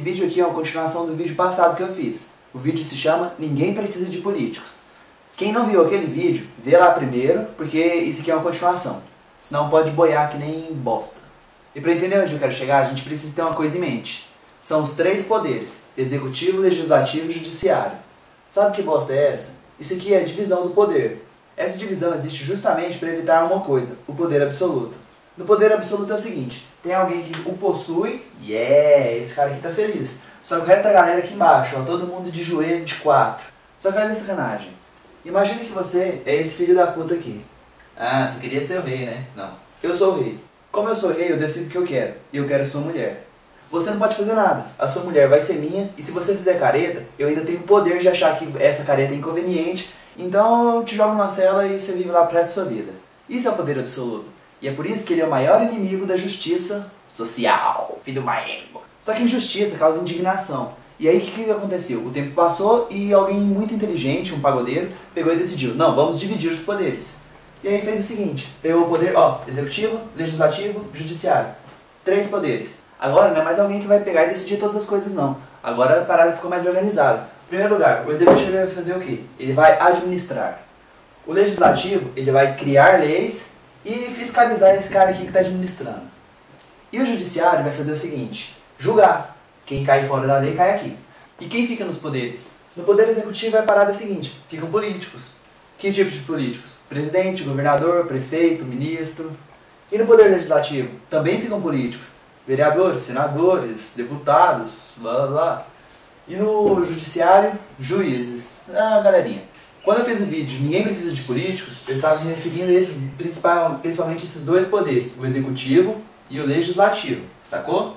vídeo aqui é uma continuação do vídeo passado que eu fiz. O vídeo se chama Ninguém Precisa de Políticos. Quem não viu aquele vídeo, vê lá primeiro, porque isso aqui é uma continuação. Senão pode boiar que nem bosta. E para entender onde eu quero chegar, a gente precisa ter uma coisa em mente. São os 3 poderes: executivo, legislativo e judiciário. Sabe que bosta é essa? Isso aqui é a divisão do poder. Essa divisão existe justamente para evitar uma coisa: o poder absoluto. No poder absoluto é o seguinte: tem alguém que o possui, esse cara aqui tá feliz. Só que o resto da galera aqui embaixo, ó, todo mundo de joelho de 4. Só que olha a sacanagem. Imagina que você é esse filho da puta aqui. Ah, você queria ser o rei, né? Não. Eu sou o rei. Como eu sou rei, eu decido o que eu quero. E eu quero a sua mulher. Você não pode fazer nada. A sua mulher vai ser minha, e se você fizer careta, eu ainda tenho o poder de achar que essa careta é inconveniente, então eu te jogo numa cela e você vive lá pro resto da sua vida. Isso é o poder absoluto. E é por isso que ele é o maior inimigo da justiça social. Filho do Maengo. Só que injustiça causa indignação. E aí o que aconteceu? O tempo passou e alguém muito inteligente, um pagodeiro, pegou e decidiu: não, vamos dividir os poderes. E aí fez o seguinte: pegou o poder, executivo, legislativo, judiciário. 3 poderes. Agora não é mais alguém que vai pegar e decidir todas as coisas, não. Agora a parada ficou mais organizada. Em primeiro lugar, o executivo vai fazer o quê? Ele vai administrar. O legislativo, ele vai criar leis e fiscalizar esse cara aqui que está administrando. E o judiciário vai fazer o seguinte: julgar. Quem cai fora da lei cai aqui. E quem fica nos poderes? No poder executivo é a parada seguinte: ficam políticos. Que tipo de políticos? Presidente, governador, prefeito, ministro. E no poder legislativo? Também ficam políticos. Vereadores, senadores, deputados, blá blá blá. E no judiciário, juízes. Ah, galerinha. Quando eu fiz o vídeo Ninguém Precisa de Políticos, eu estava me referindo a esses, principalmente esses 2 poderes, o executivo e o legislativo, sacou?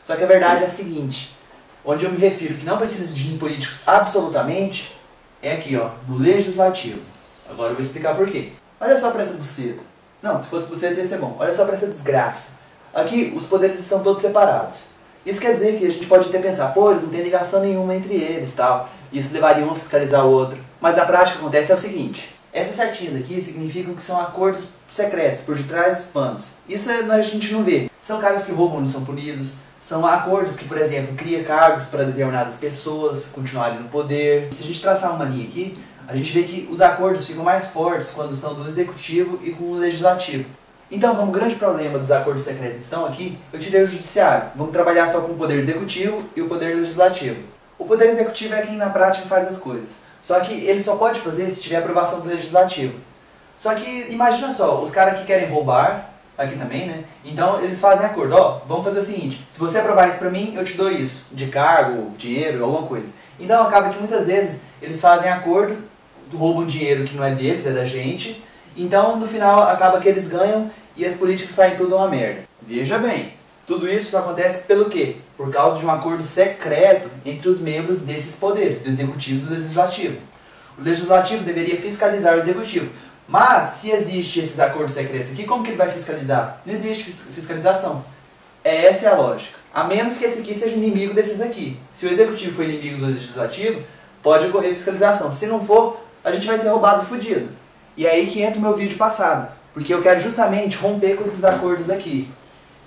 Só que a verdade é a seguinte: onde eu me refiro que não precisa de políticos absolutamente, é aqui, ó, no legislativo. Agora eu vou explicar por quê. Olha só pra essa buceta. Não, se fosse buceta ia ser bom. Olha só pra essa desgraça. Aqui os poderes estão todos separados. Isso quer dizer que a gente pode até pensar: pô, eles não tem ligação nenhuma entre eles, tal. Isso levaria um a fiscalizar o outro. Mas na prática acontece é o seguinte: essas setinhas aqui significam que são acordos secretos por detrás dos panos. Isso a gente não vê. São caras que roubam e não são punidos. São acordos que, por exemplo, criam cargos para determinadas pessoas continuarem no poder. Se a gente traçar uma linha aqui, a gente vê que os acordos ficam mais fortes quando são do executivo e com o legislativo. Então, como o grande problema dos acordos secretos estão aqui, eu tirei o judiciário. Vamos trabalhar só com o poder executivo e o poder legislativo. O poder executivo é quem na prática faz as coisas. Só que ele só pode fazer se tiver aprovação do legislativo. Só que imagina só, os caras que querem roubar, aqui também, né? Então eles fazem acordo: vamos fazer o seguinte: se você aprovar isso pra mim, eu te dou isso, de cargo, dinheiro, alguma coisa. Então acaba que muitas vezes eles fazem acordo, roubam dinheiro que não é deles, é da gente. Então no final acaba que eles ganham e as políticas saem tudo uma merda. Veja bem, tudo isso só acontece pelo quê? Por causa de um acordo secreto entre os membros desses poderes, do executivo e do legislativo. O legislativo deveria fiscalizar o executivo. Mas, se existe esses acordos secretos aqui, como que ele vai fiscalizar? Não existe fiscalização. Essa é a lógica. A menos que esse aqui seja inimigo desses aqui. Se o executivo for inimigo do legislativo, pode ocorrer fiscalização. Se não for, a gente vai ser roubado e fudido. E é aí que entra o meu vídeo passado. Porque eu quero justamente romper com esses acordos aqui.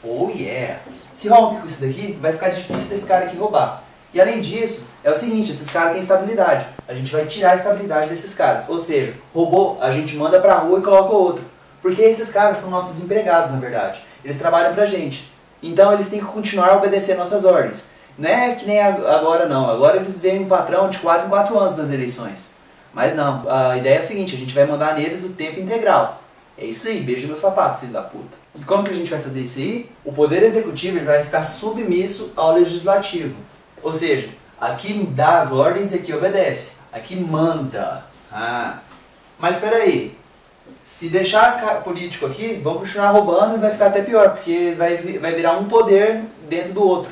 Oh yeah! Se rompe com isso daqui, vai ficar difícil desse cara aqui roubar. E além disso, é o seguinte: esses caras têm estabilidade. A gente vai tirar a estabilidade desses caras. Ou seja, roubou, a gente manda pra rua e coloca outro. Porque esses caras são nossos empregados, na verdade. Eles trabalham pra gente. Então eles têm que continuar a obedecer nossas ordens. Não é que nem agora não. Agora eles veem um patrão de 4 em 4 anos das eleições. Mas não, a ideia é o seguinte: a gente vai mandar neles o tempo integral. É isso aí, beijo meu sapato, filho da puta. E como que a gente vai fazer isso aí? O poder executivo ele vai ficar submisso ao legislativo. Ou seja, aqui dá as ordens e aqui obedece. Aqui manda. Mas espera aí. Se deixar político aqui, vão continuar roubando e vai ficar até pior, porque vai virar um poder dentro do outro.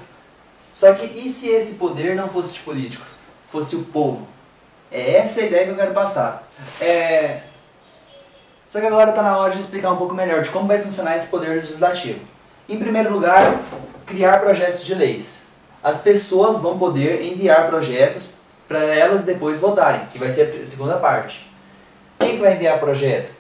Só que e se esse poder não fosse de políticos? Fosse o povo? É essa a ideia que eu quero passar. Só que agora está na hora de explicar um pouco melhor de como vai funcionar esse poder legislativo. Em primeiro lugar, criar projetos de leis. As pessoas vão poder enviar projetos para elas depois votarem, que vai ser a segunda parte. Quem que vai enviar projeto?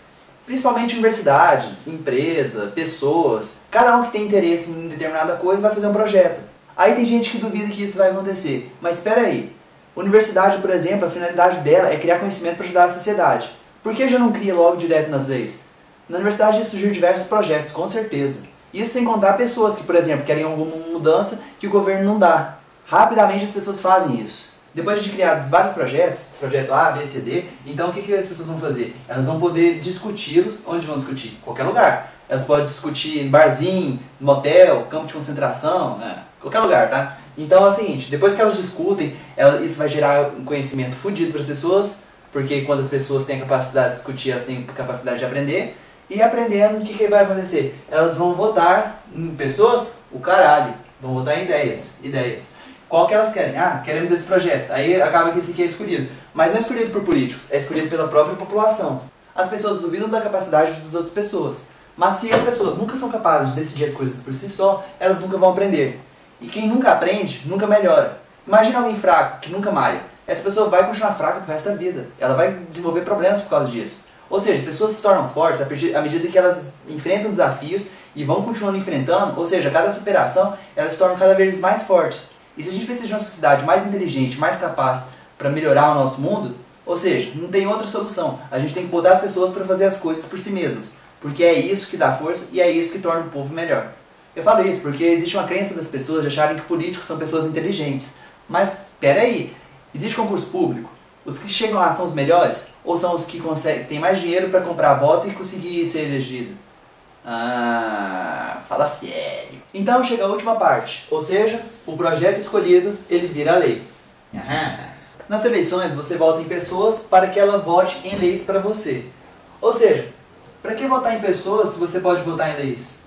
Principalmente universidade, empresa, pessoas. Cada um que tem interesse em determinada coisa vai fazer um projeto. Aí tem gente que duvida que isso vai acontecer. Mas espera aí. Universidade, por exemplo, a finalidade dela é criar conhecimento para ajudar a sociedade. Por que já não cria logo direto nas leis? Na universidade surgiram diversos projetos, com certeza. Isso sem contar pessoas que, por exemplo, querem alguma mudança que o governo não dá. Rapidamente as pessoas fazem isso. Depois de criados vários projetos, projeto A, B, C, D, então o que as pessoas vão fazer? Elas vão poder discuti-los. Onde vão discutir? Em qualquer lugar. Elas podem discutir em barzinho, motel, campo de concentração, qualquer lugar, tá? Então é o seguinte, depois que elas discutem, isso vai gerar um conhecimento fodido para as pessoas, porque quando as pessoas têm a capacidade de discutir, elas têm a capacidade de aprender, e aprendendo, o que vai acontecer? Elas vão votar em pessoas, o caralho, vão votar em ideias. Qual que elas querem? Ah, queremos esse projeto. Aí acaba que esse aqui é escolhido. Mas não é escolhido por políticos, é escolhido pela própria população. As pessoas duvidam da capacidade das outras pessoas. Mas se as pessoas nunca são capazes de decidir as coisas por si só, elas nunca vão aprender. E quem nunca aprende, nunca melhora. Imagina alguém fraco, que nunca malha. Essa pessoa vai continuar fraca pro resto da vida. Ela vai desenvolver problemas por causa disso. Ou seja, pessoas se tornam fortes à medida que elas enfrentam desafios e vão continuando enfrentando, ou seja, a cada superação, elas se tornam cada vez mais fortes. E se a gente precisa de uma sociedade mais inteligente, mais capaz para melhorar o nosso mundo, ou seja, não tem outra solução. A gente tem que botar as pessoas para fazer as coisas por si mesmas. Porque é isso que dá força e é isso que torna o povo melhor. Eu falo isso porque existe uma crença das pessoas de acharem que políticos são pessoas inteligentes. Mas, peraí, existe concurso público? Os que chegam lá são os melhores? Ou são os que têm mais dinheiro para comprar voto e conseguir ser elegido? Ah, fala sério. Então chega a última parte, ou seja, o projeto escolhido, ele vira lei. Nas eleições você vota em pessoas para que ela vote em leis para você. Ou seja, para que votar em pessoas se você pode votar em leis?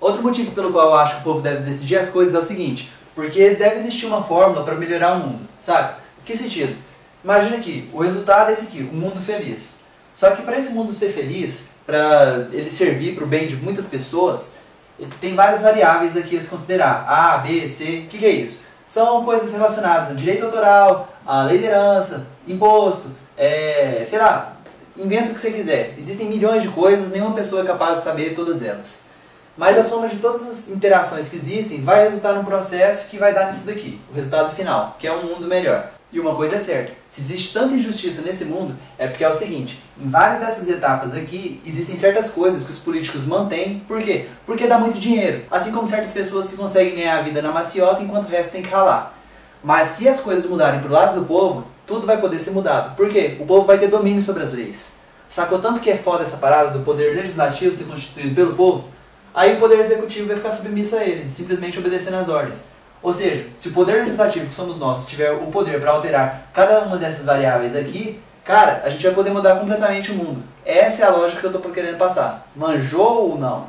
Outro motivo pelo qual eu acho que o povo deve decidir as coisas é o seguinte, porque deve existir uma fórmula para melhorar o mundo, sabe? Em que sentido? Imagina aqui, o resultado é esse aqui, um mundo feliz. Só que para esse mundo ser feliz, para ele servir para o bem de muitas pessoas, tem várias variáveis aqui a se considerar. A, B, C, o que é isso? São coisas relacionadas a direito autoral, a lei de herança, imposto, sei lá, inventa o que você quiser. Existem milhões de coisas, nenhuma pessoa é capaz de saber todas elas. Mas a soma de todas as interações que existem vai resultar num processo que vai dar nisso daqui, o resultado final, que é um mundo melhor. E uma coisa é certa, se existe tanta injustiça nesse mundo, é porque é o seguinte, em várias dessas etapas aqui, existem certas coisas que os políticos mantêm, por quê? Porque dá muito dinheiro, assim como certas pessoas que conseguem ganhar a vida na maciota enquanto o resto tem que ralar. Mas se as coisas mudarem pro lado do povo, tudo vai poder ser mudado. Por quê? O povo vai ter domínio sobre as leis. Sacou tanto que é foda essa parada do poder legislativo ser constituído pelo povo? Aí o poder executivo vai ficar submisso a ele, simplesmente obedecendo às ordens. Ou seja, se o poder legislativo, que somos nós, tiver o poder para alterar cada uma dessas variáveis aqui, cara, a gente vai poder mudar completamente o mundo. Essa é a lógica que eu tô querendo passar. Manjou ou não?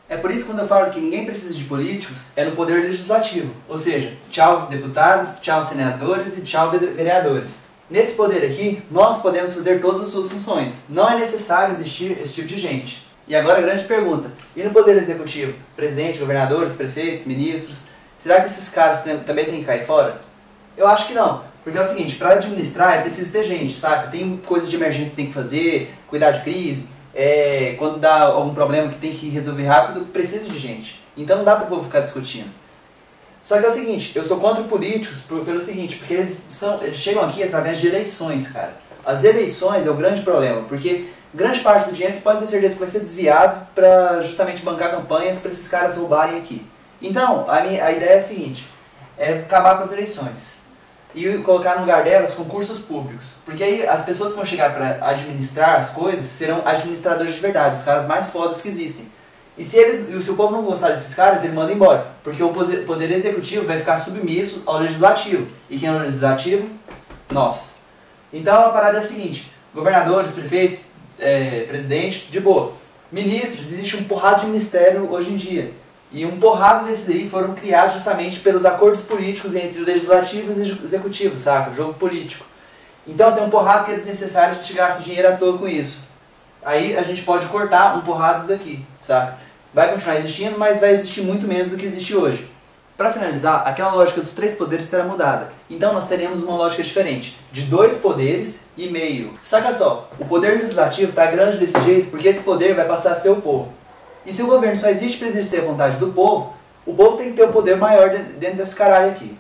É por isso que quando eu falo que ninguém precisa de políticos, é no poder legislativo. Ou seja, tchau deputados, tchau senadores e tchau vereadores. Nesse poder aqui, nós podemos fazer todas as suas funções. Não é necessário existir esse tipo de gente. E agora a grande pergunta, e no poder executivo? Presidente, governadores, prefeitos, ministros, será que esses caras também têm que cair fora? Eu acho que não, porque é o seguinte, para administrar é preciso ter gente, sabe? Tem coisas de emergência que tem que fazer, cuidar de crise, quando dá algum problema que tem que resolver rápido, precisa de gente. Então não dá para o povo ficar discutindo. Só que é o seguinte, eu sou contra políticos pelo seguinte, porque eles chegam aqui através de eleições, cara. As eleições é o grande problema, porque grande parte do dinheiro você pode ter certeza que vai ser desviado para justamente bancar campanhas para esses caras roubarem aqui. Então, a ideia é a seguinte, é acabar com as eleições e colocar no lugar delas concursos públicos. Porque aí as pessoas que vão chegar para administrar as coisas serão administradores de verdade, os caras mais fodas que existem. E se o povo não gostar desses caras, ele manda embora. Porque o poder executivo vai ficar submisso ao legislativo. E quem é o legislativo? Nós. Então a parada é a seguinte, governadores, prefeitos, presidente, de boa. Ministros, existe um porrado de ministério hoje em dia. E um porrado desses aí foram criados justamente pelos acordos políticos entre o legislativo e o executivo, saca? Jogo político. Então tem um porrado que é desnecessário, a gente gasta dinheiro à toa com isso. Aí a gente pode cortar um porrado daqui, saca? Vai continuar existindo, mas vai existir muito menos do que existe hoje. Para finalizar, aquela lógica dos 3 poderes será mudada. Então nós teremos uma lógica diferente, de 2 poderes e meio. Saca só, o poder legislativo está grande desse jeito porque esse poder vai passar a ser o povo. E se o governo só existe para exercer a vontade do povo, o povo tem que ter o poder maior dentro desse caralho aqui.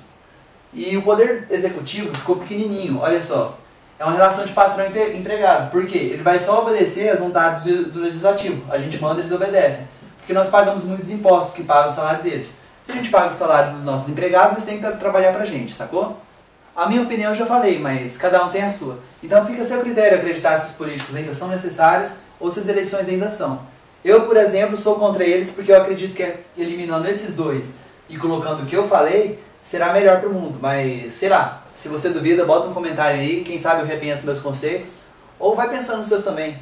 E o poder executivo ficou pequenininho, olha só. É uma relação de patrão e empregado. Por quê? Ele vai só obedecer às vontades do legislativo. A gente manda, eles obedecem. Porque nós pagamos muitos impostos que pagam o salário deles. Se a gente paga o salário dos nossos empregados, eles têm que trabalhar pra gente, sacou? A minha opinião eu já falei, mas cada um tem a sua. Então fica a seu critério acreditar se os políticos ainda são necessários ou se as eleições ainda são. Eu, por exemplo, sou contra eles porque eu acredito que eliminando esses dois e colocando o que eu falei, será melhor pro mundo. Mas, sei lá, se você duvida, bota um comentário aí, quem sabe eu repenso meus conceitos, ou vai pensando nos seus também.